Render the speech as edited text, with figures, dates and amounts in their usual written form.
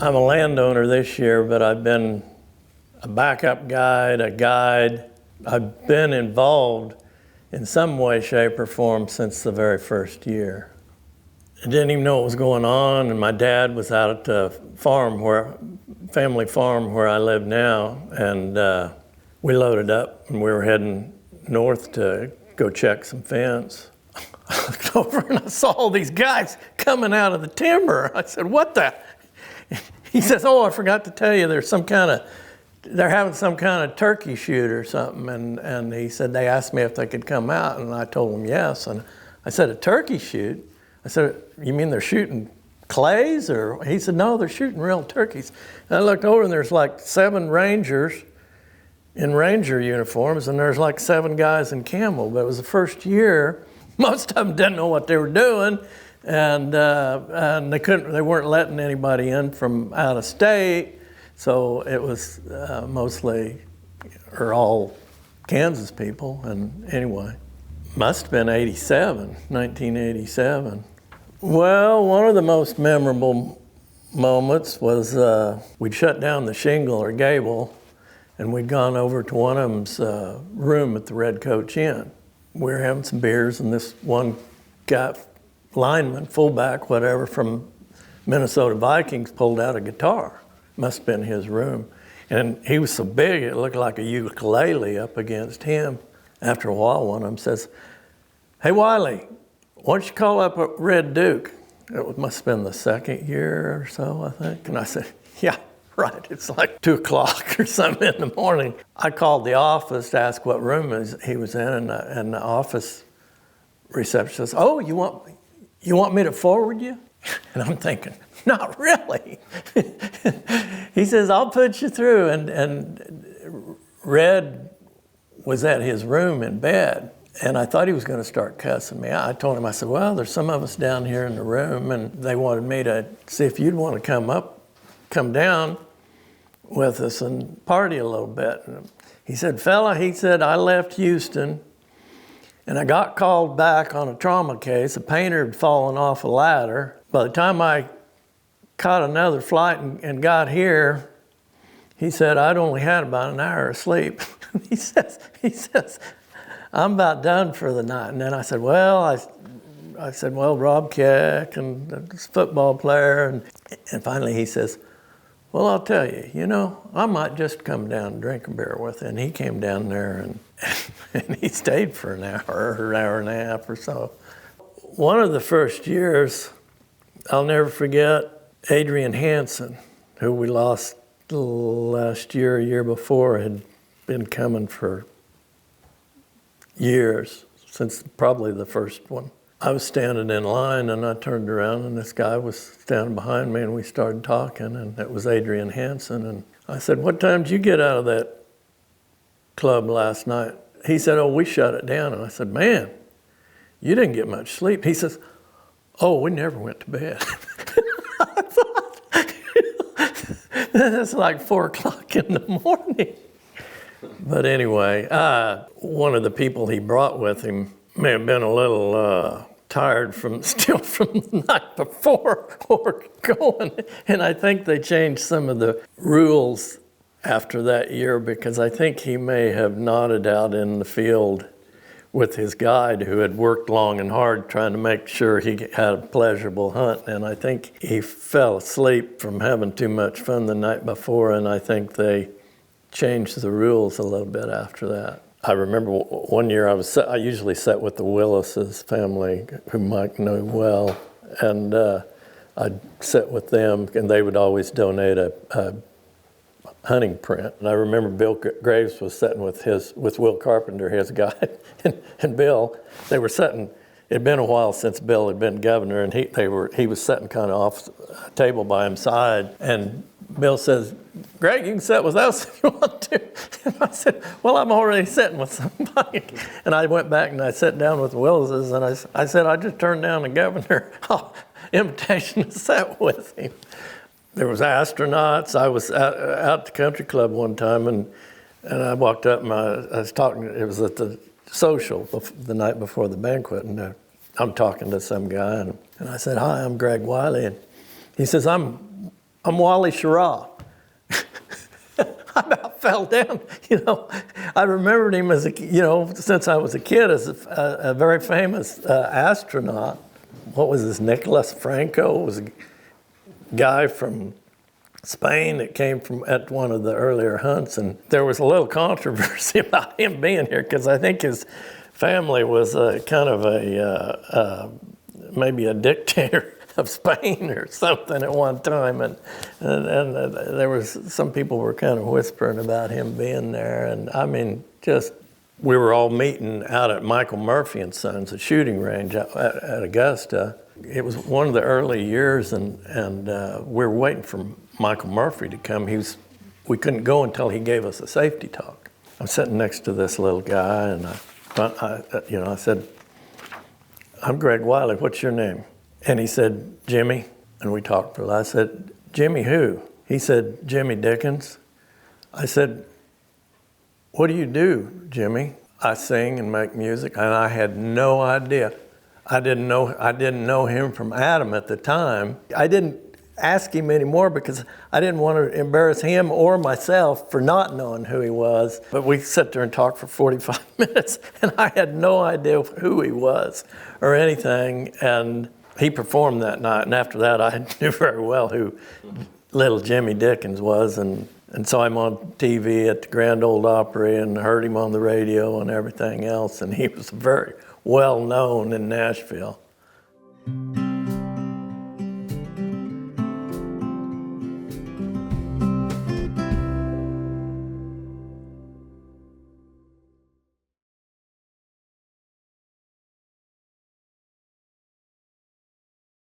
I'm a landowner this year, but I've been a backup guide, a guide. I've been involved in some way, shape, or form since the very first year. I didn't even know what was going on, and my dad was out at the family farm where I live now, and we loaded up and we were heading north to go check some fence. I looked over and I saw all these guys coming out of the timber. I said, "What the?" He says, "Oh, I forgot to tell you, they're having some kind of turkey shoot or something." And he said, they asked me if they could come out, and I told them yes. And I said, "A turkey shoot?" I said, "You mean they're shooting clays?" Or he said, "No, they're shooting real turkeys." And I looked over and there's like 7 rangers in ranger uniforms, and there's like 7 guys in camel. But it was the first year. Most of them didn't know what they were doing, and they weren't letting anybody in from out of state. So it was all Kansas people. And anyway, must have been 1987. Well, one of the most memorable moments was we'd shut down the shingle or gable, and we'd gone over to one of them's room at the Red Coach Inn. We were having some beers, and this one guy, lineman, fullback, whatever, from Minnesota Vikings pulled out a guitar. Must have been his room. And he was so big, it looked like a ukulele up against him. After a while, one of them says, "Hey, Wiley, why don't you call up Red Duke?" It must have been the second year or so, I think. And I said, "Yeah, right, it's like 2 o'clock or something in the morning." I called the office to ask what room he was in, and the office receptionist says, "Oh, you want me to forward you?" And I'm thinking, not really. He says, "I'll put you through." And Red was at his room in bed, and I thought he was going to start cussing me out. I told him, I said, "Well, there's some of us down here in the room, and they wanted me to see if you'd want to come down with us and party a little bit." And he said, "I left Houston, and I got called back on a trauma case. A painter had fallen off a ladder. By the time I caught another flight and got here," he said, "I'd only had about an hour of sleep." He says, "I'm about done for the night." And then I said, "Well," I said, "Well, Rob Keck and this football player." And finally he says, "Well, I'll tell you, I might just come down and drink a beer with you." And he came down there and he stayed for an hour and a half or so. One of the first years, I'll never forget, Adrian Hansen, who we lost last year, a year before, had been coming for years, since probably the first one. I was standing in line, and I turned around, and this guy was standing behind me, and we started talking, and it was Adrian Hansen. And I said, "What time did you get out of that club last night?" He said, "Oh, we shut it down." And I said, "Man, you didn't get much sleep." He says, "Oh, we never went to bed." I thought, that's like 4 o'clock in the morning. But anyway, one of the people he brought with him may have been a little tired from the night before or going. And I think they changed some of the rules after that year, because I think he may have nodded out in the field with his guide, who had worked long and hard trying to make sure he had a pleasurable hunt. And I think he fell asleep from having too much fun the night before, and I think they changed the rules a little bit after that. I remember one year I usually sat with the Willis's family, who Mike knew well, and I'd sit with them, and they would always donate a hunting print. And I remember Bill Graves was sitting with Will Carpenter, his guide, and Bill. They were sitting. It had been a while since Bill had been governor, and he was sitting kind of off a table by his side. And Bill says, "Greg, you can sit with us if you want to." And I said, "Well, I'm already sitting with somebody." And I went back and I sat down with the Willises, and I said, "I just turned down the governor invitation to sit with him." There was astronauts. I was out at the country club one time, and I walked up and I was talking. It was at the social the night before the banquet, and I'm talking to some guy, and I said, "Hi, I'm Greg Wiley," and he says, "I'm I'm Wally Schirra. I about fell down, you know. I remembered him as since I was a kid, as a very famous astronaut. What was this, Nicholas Franco was a guy from Spain that came from at one of the earlier hunts, and there was a little controversy about him being here because I think his family was kind of maybe a dictator of Spain or something at one time, and there was some people were kind of whispering about him being there, and I mean, just we were all meeting out at Michael Murphy and Sons, a shooting range at Augusta. It was one of the early years, and we were waiting for Michael Murphy to come. We couldn't go until he gave us a safety talk. I'm sitting next to this little guy, and I said, "I'm Greg Wiley. What's your name?" And he said, "Jimmy." And we talked for a while. I said, "Jimmy who?" He said, "Jimmy Dickens." I said, "What do you do, Jimmy?" "I sing and make music." And I had no idea. I didn't know him from Adam at the time. I didn't ask him anymore because I didn't want to embarrass him or myself for not knowing who he was. But we sat there and talked for 45 minutes, and I had no idea who he was or anything. And he performed that night, and after that, I knew very well who little Jimmy Dickens was, and saw him on TV at the Grand Ole Opry and heard him on the radio and everything else, and he was very well known in Nashville.